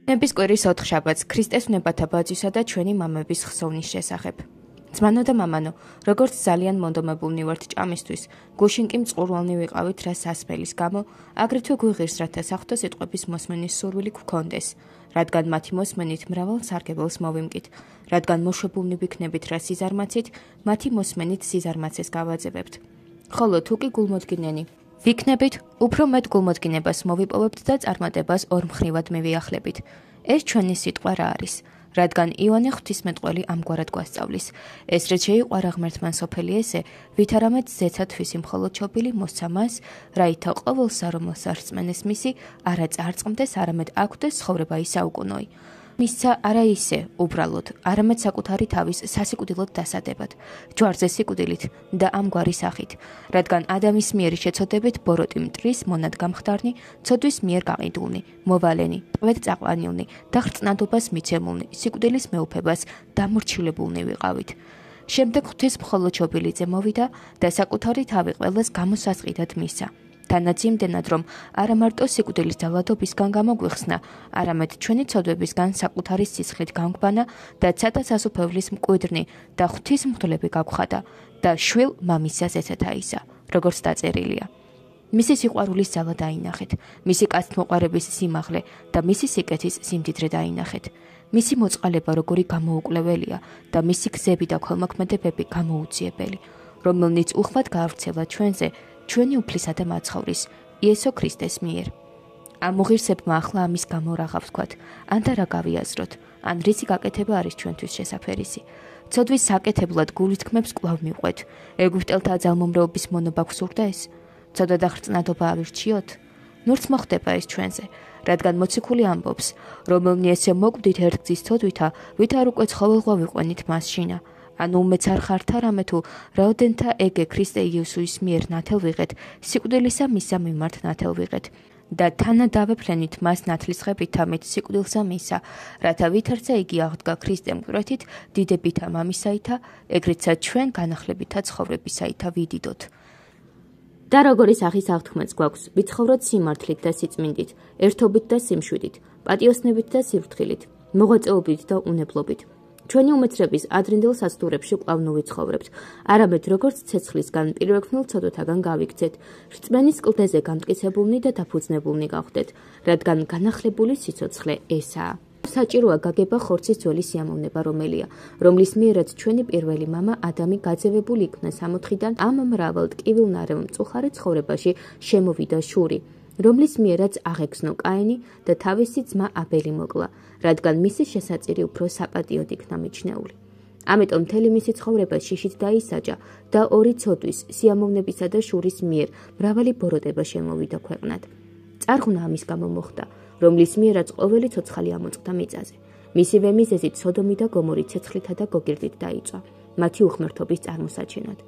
ნების კვირის 4 შაბათს ქრისტეს ვნებათა ბაძვისა და ჩვენი მამების ხსოვნის შესახებ. ძმანო და მამანო, როგორც ძალიან მონდომებულნი ვართ ჭამისთვის, გუშინ კი მწყურვალნი ვიყავით რა სასმელის გამო, აგრეთვე გვიღირს რათა საღვთო სიტყვების მოსმენის სურვილი გვქონდეს, რადგან მათი მოსმენით მრავალ სარგებელს მოვიმკით, რადგან მოშვებულნი ვიქნებით რა სიზარმაცით, მათი მოსმენით სიზარმაცეს გავაძებებთ. ხოლო თუ კი გულმოდგინენი ვიქნებით, უფრო მეტ გულმოდგინებას მოვიპოვებთ და წარმატებას ორმხრივად მივიახლებით. ეს ჩვენი სიტყვა რა არის? რადგან იოანე ღვთისმეტყველი ამგვარად გვასწავლის. ეს რაც შეიყვარა ღმერთმა სოფელი ესე, ვით არამედ ზეცა თვისი მხოლოდ ჩობილი მოსცა მას, რაითა ყოველსა რომელს არ რწმენეს მისი, არა წარწყმდეს, არამედ აქვდეს ცხოვრება ისაუკუნოი. მისცა არა ისე, უბრალოდ, არამედ საკუთარი თავის სასიკვდილოდ დასადებად, ჯვარზე სიკვდილით და ამგვარი სახით, რადგან ადამის მიერ შეცოდებით ბოროტი მტრის მონად გამხდარნი, ცოდვის მიერ გაყიდულნი, მოვალენი, ტყვედ წაყვანილნი და ხრწნადობას მიცემულნი, სიკვდილის მეუფებას დამორჩილებულნი ვიყავით. შემდეგ ღვთის მხოლოდ ჩობილიძე მოვიდა და საკუთარი თავი ყველას გამოსასყიდად მისცა. თანაც იმდენად, რომ არა მარტო სიკვდილის ძალადობისგან გამოგვიხსნა, არამედ ჩვენი ცოდვებისგან საკუთარი სისხლით განგვბანა და ცათა სასუფევლის მკვიდრნი და ღვთისმღლები გაგვხადა და შვილ მამისა ზეცათაისა, როგორც დაწერილია. მისი სიყვარულის ძალა დაინახეთ, მისი კაცთმოყვარების სიმაღლე და მისი სიკეთის სიმდიდრე დაინახეთ. მისი მოწყალება როგორი გამოუკლეველია და მისი გზები და ქველმოქმედებები გამოუძიებელი, რომელნიც უხვად გაავრცელა ჩვენზე, ჩვენი უფლისა და მაცხოვრის, იესო ქრისტეს მიერ. ამ უღირსებმა ახლა ამის გამო რაღა ვთქვათ, ან და რა გავიაზროთ, ან რისი გაკეთება არის ჩვენთვის შესაფერისი. ცოდვის საკეთებლად გულითქმებს კვლავ მივყვეთ, ეგვიპტელთა ძალმომრეობის მონობა გვსურდა ეს? ცოდა და ხრწნადობა ავირჩიოთ? ნურც მოხდება ეს ჩვენზე, რადგან მოციქული ამბობს, რომელნი ესე მოკვდით ერთგზის ცოდვითა, ვით არ უკვე ცხოველღვა ვიყვენით მას შინა. ანუ უმეც არ ხართ არამე თუ რაოდენთა ეგე ქრისტე იესუის მიერ ნათელ ვიღეთ, სიკვდილისა მისა მიმართ ნათელ ვიღეთ და თანადავეფლენით მას ნათლისღებით თამით სიკვდილსა მისა, რათა ვითარცა იგი აღდგა ქრისტემ მკვდრეთით დიდებითა მამისაითა, ეგრეცა ჩვენ განახლებითა ცხოვრებისაითა ვიდიდოთ. და როგორი სახის აღთქმაც გვაქვს, ვიცხოვროთ სიმართლით და სიწმინდით, ერთობით და სიმშვიდით, პატიოსნებით და სიფრთხილით, მოღვაწეობით და უნებლობით. ჩვენი უმეცრების ადრინდელ სასტურებში კვლავ ნუვიცხოვრებთ, არამედ როგორც ცეცხლისგან პირველქმნილ ცოდვათაგან გავიქცეთ, რწმენის კლდეზე გამტკიცებულნი და დაფუძნებულნი გავხდეთ, რადგან განახლებული სიცოცხლე ესაა. საჭიროა გაგება ხორცის ძველი სიამოვნება რომელია, რომლის მიერაც ჩვენი პირველი მამა ადამი გაძევებული იქნა სამოთხიდან ამ მრავალ ტკივილნარევ მწუხარე ცხოვრებაში შემოვიდა შური, რომლის მიერაც აღეგზნო კაინი და თავისი ძმა აბელი მოკლა, რადგან მისი შესაწირი უფრო საპატიოდ იქნა მიჩნეული. ამიტომ მთელი მისი ცხოვრება შიშით დაისაჯა და ორი ცოდვის, სიამოვნებისა და შურის მიერ მრავალი ბოროტება შემოვიდა ქვეყნად. წარღვნა ამის გამო მოხდა, რომლის მიერაც ყოველი ცოცხალი ამოწყდა მიწაზე. მისივე მიზეზით სოდომი და გომორი ცეცხლითა და გოგირდით დაიწვა, მათი უღმერთობის წარმოსაჩენად.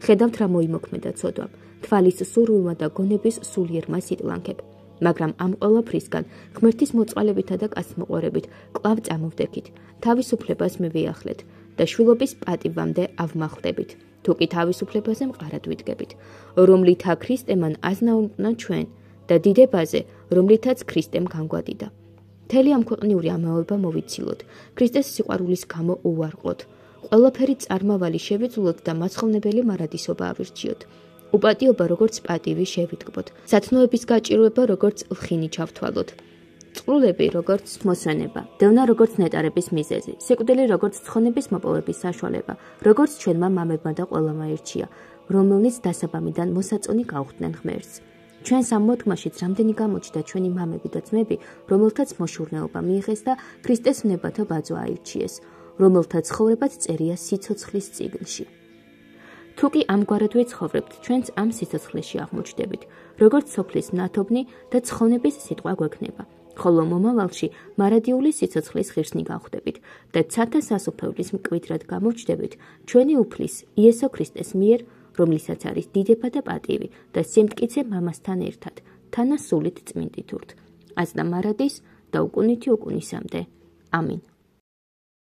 ხედავთ რა მოიმოქმედა ცოდვამ, თვალის სურვილმა და გონების სულიერმა სიტლანქებ. მაგრამ ამ ყველაფრისგან ღმერთის მოწყალებითა და კაცთმოყვარებით კვლავ წამოვდექით, თავისუფლებას მივიახლეთ და შვილობის პატივამდე ავმახლდებით, თუ კი თავისუფლებაზე მყარად ვიდგებით, რომლითა ქრისტემან აზნაურნა ჩვენ და დიდებაზე, რომლითაც ქრისტემ განგვადიდა. მთელი ამ ქვეყნიური ამაოება მოვიცილოთ, ქრისტეს სიყვარულის გამო უვარყოთ, ყველაფერი წარმავალი შევიძულოთ და მაცხოვნებელი მარადისობა ავირჩიოთ. უპატიობა როგორც პატივი შევიდგბოთ, სათნოების გაჭირვება როგორც ლხინი ჩავთვალოთ, წყრულები როგორც მოსვენება, დევნა როგორც ნეტარების მიზეზი, სიკვდილი როგორც ცხონების მოპოვების საშუალება, როგორც ჩვენმა მამებმა და ყველამ აირჩია, რომელნიც დასაბამიდან მოსაწონი გავხდნენ ღმერთს. ჩვენს ამ მოდგმაშიც რამდენი გამოჩნდა ჩვენი მამები და ძმები, რომელთაც მოშურნეობა მიიღეს და ქრისტეს ვნებათა ბაძვა აირჩიეს, რომელთა ცხოვრებაც წერია სიცოცხლის წიგნში. თუ კი ამგვარად ვიცხოვრებთ, ჩვენც ამ სიცოცხლეში აღმოჩნდებით, როგორც სოფლის მნათობნი და ცხონების სიტყვა გვექნება, ხოლო მომავალში მარადიული სიცოცხლის ღირსნი გავხდებით და ცათა სასუფევლის მკვიდრად გამოჩნდებით ჩვენი უფლის იესო ქრისტეს მიერ, რომლისაც არის დიდება და პატივი და სიმტკიცე მამასთან ერთად, თანასულით წმინდითურთ, აზნა მარადის და უკუნითი უკუნისამდე. ამინ.